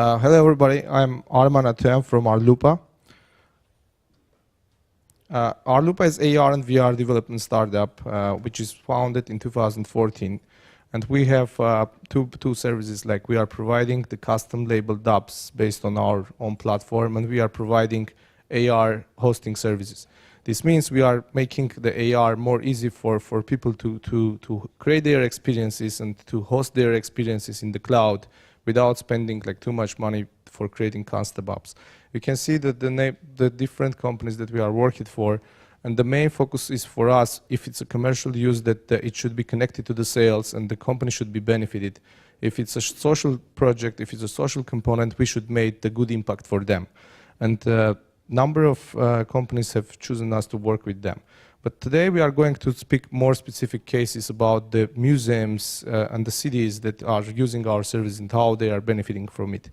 Hello everybody, I'm Arman Atem from ARLOOPA. ARLOOPA is AR and VR development startup which is founded in 2014, and we have two services. Like, we are providing the custom labeled apps based on our own platform, and we are providing AR hosting services. This means we are making the AR more easy for people to create their experiences and to host their experiences in the cloud without spending like too much money for creating custom apps. You can see that the different companies that we are working for, and the main focus is for us, if it's a commercial use, that it should be connected to the sales and the company should be benefited. If it's a social project, if it's a social component, we should make the good impact for them. And number of companies have chosen us to work with them. But today we are going to speak more specific cases about the museums and the cities that are using our service and how they are benefiting from it.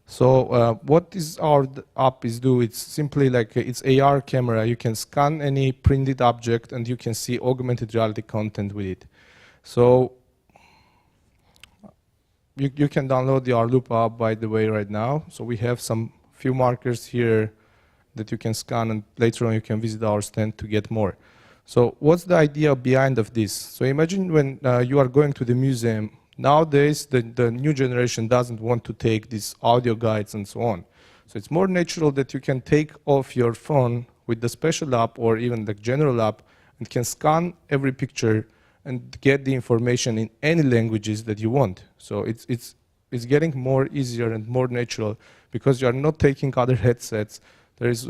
So what is our app is do? It's simply like it's AR camera. You can scan any printed object and you can see augmented reality content with it. So you can download the ARLOOPA app, by the way, right now. So we have some few markers here that you can scan, and later on you can visit our stand to get more. So what's the idea behind of this? So imagine when you are going to the museum. Nowadays the new generation doesn't want to take these audio guides and so on. So it's more natural that you can take off your phone with the special app or even the general app and can scan every picture and get the information in any languages that you want. So it's getting more easier and more natural because you are not taking other headsets. There is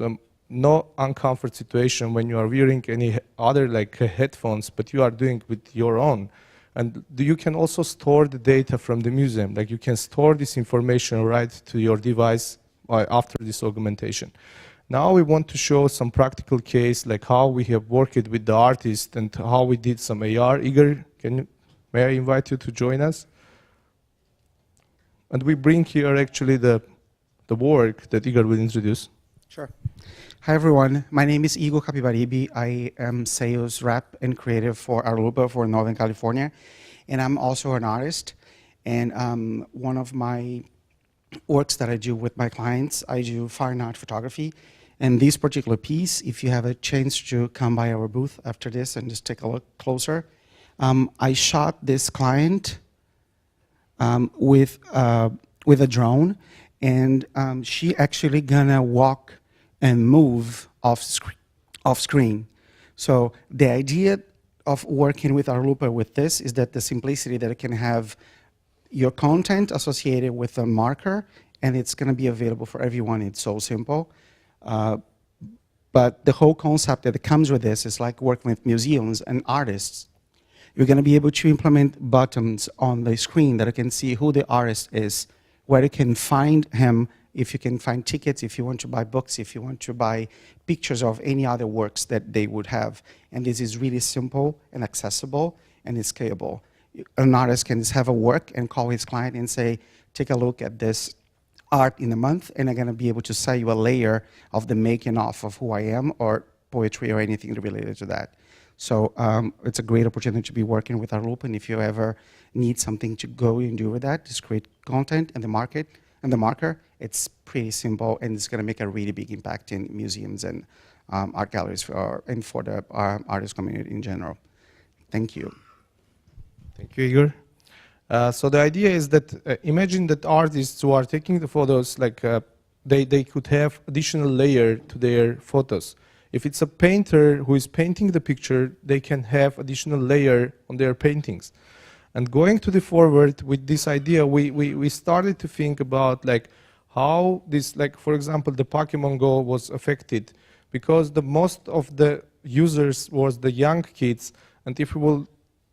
no uncomfort situation when you are wearing any other headphones, but you are doing with your own. And you can also store the data from the museum. Like, you can store this information right to your device after this augmentation. Now we want to show some practical case, like how we have worked with the artist and how we did some AR. Igor, may I invite you to join us? And we bring here actually the work that Igor will introduce. Sure. Hi everyone, my name is Igor Capibaribi. I am sales rep and creative for ARLOOPA for Northern California, and I'm also an artist. And one of my works that I do with my clients, I do fine art photography. And this particular piece, if you have a chance to come by our booth after this and just take a look closer, I shot this client with a drone, and she actually gonna walk and move off screen. So the idea of working with ARLOOPA with this is that the simplicity that it can have your content associated with a marker, and it's going to be available for everyone. It's so simple. But the whole concept that comes with this is like working with museums and artists. You're going to be able to implement buttons on the screen that you can see who the artist is, where you can find him, if you can find tickets, if you want to buy books, if you want to buy pictures of any other works that they would have. And this is really simple and accessible and it's scalable. An artist can just have a work and call his client and say, take a look at this art in a month, and I'm going to be able to sell you a layer of the making of who I am, or poetry or anything related to that. So it's a great opportunity to be working with ARLOOPA, and if you ever need something to go and do with that, just create content in the market and the marker. It's pretty simple, and it's going to make a really big impact in museums and art galleries and for the artist community in general. Thank you. Thank you, Igor. So the idea is that imagine that artists who are taking the photos, like they could have additional layer to their photos. If it's a painter who is painting the picture, they can have additional layer on their paintings. And going to the forward with this idea, we started to think about like how this, like for example, the Pokemon Go was affected, because the most of the users was the young kids, and if we will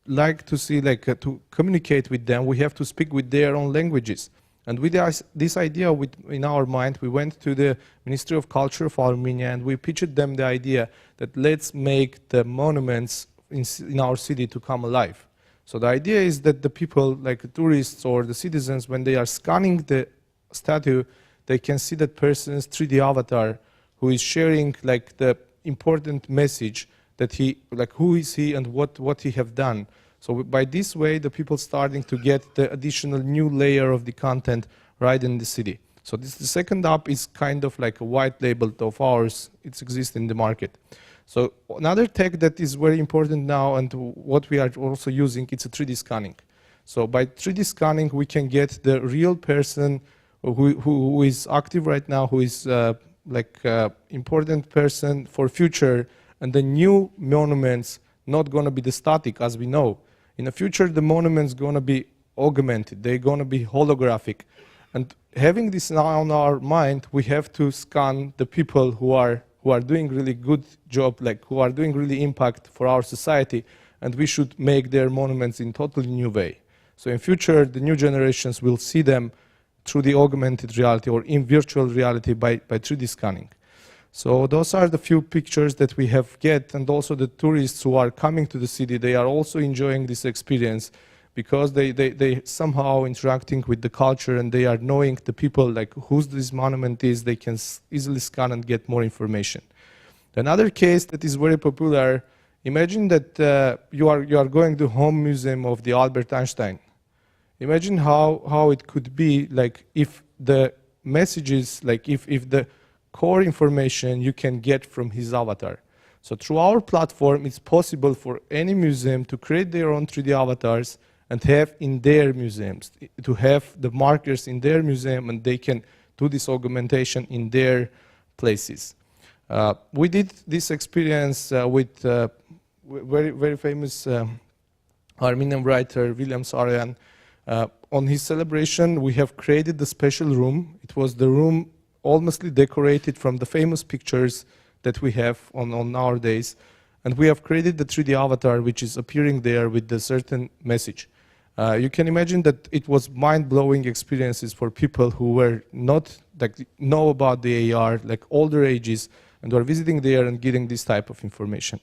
like to see to communicate with them, we have to speak with their own languages. And with this idea in our mind, we went to the Ministry of Culture of Armenia and we pitched them the idea that let's make the monuments in our city to come alive. So the idea is that the people, like the tourists or the citizens, when they are scanning the statue, they can see that person's 3D avatar who is sharing like the important message that he, like who is he and what he have done. So by this way, the people starting to get the additional new layer of the content right in the city. So this, the second app is kind of like a white label of ours. It exists in the market. So another tech that is very important now and what we are also using, it's a 3D scanning. So by 3D scanning, we can get the real person who is active right now, who is important person for future, and the new monuments not going to be the static as we know. In the future, the monuments going to be augmented. They're going to be holographic. And having this now on our mind, we have to scan the people who are doing really good job, like who are doing really impact for our society, and we should make their monuments in totally new way. So in future, the new generations will see them through the augmented reality or in virtual reality by 3D scanning. So those are the few pictures that we have get, and also the tourists who are coming to the city, they are also enjoying this experience because they somehow interacting with the culture and they are knowing the people, like whose this monument is, they can easily scan and get more information. Another case that is very popular, imagine that you are going to home museum of the Albert Einstein. Imagine how it could be like if the messages, like if the core information you can get from his avatar. So through our platform, it's possible for any museum to create their own 3D avatars and have in their museums, to have the markers in their museum, and they can do this augmentation in their places. We did this experience with very famous Armenian writer William Sarian. On his celebration, we have created the special room. It was the room almost decorated from the famous pictures that we have on nowadays. And we have created the 3D avatar, which is appearing there with a certain message. You can imagine that it was mind-blowing experiences for people who were not, like, know about the AR, like older ages, and were visiting there and getting this type of information.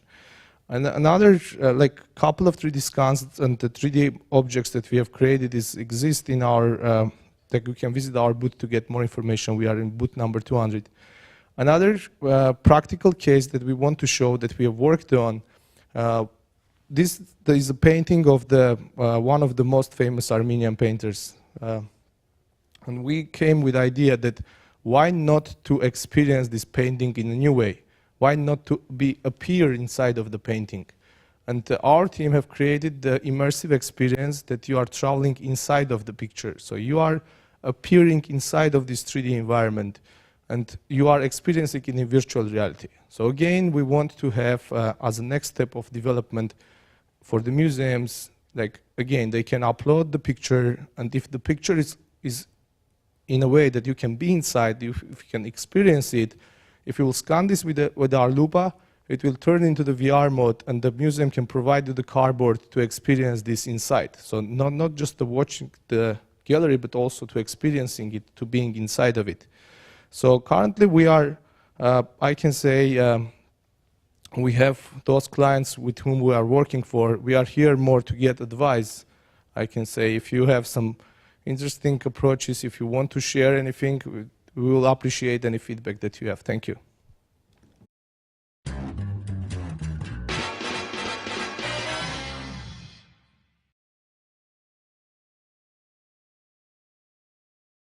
And another, like, couple of 3D scans and the 3D objects that we have created exist in our, like, you can visit our booth to get more information. We are in booth number 200. Another practical case that we want to show that we have worked on, there is a painting of one of the most famous Armenian painters. And we came with the idea that why not to experience this painting in a new way? Why not to appear inside of the painting? And our team have created the immersive experience that you are traveling inside of the picture. So you are appearing inside of this 3D environment, and you are experiencing it in virtual reality. So again, we want to have, as a next step of development for the museums, like, again, they can upload the picture, and if the picture is in a way that you can be inside, if you can experience it, if you will scan this with ARLOOPA, it will turn into the VR mode, and the museum can provide you the cardboard to experience this inside. So not just watching the gallery, but also to experiencing it, to being inside of it. So currently we are, I can say, we have those clients with whom we are working for. We are here more to get advice. I can say if you have some interesting approaches, if you want to share anything, we will appreciate any feedback that you have. Thank you.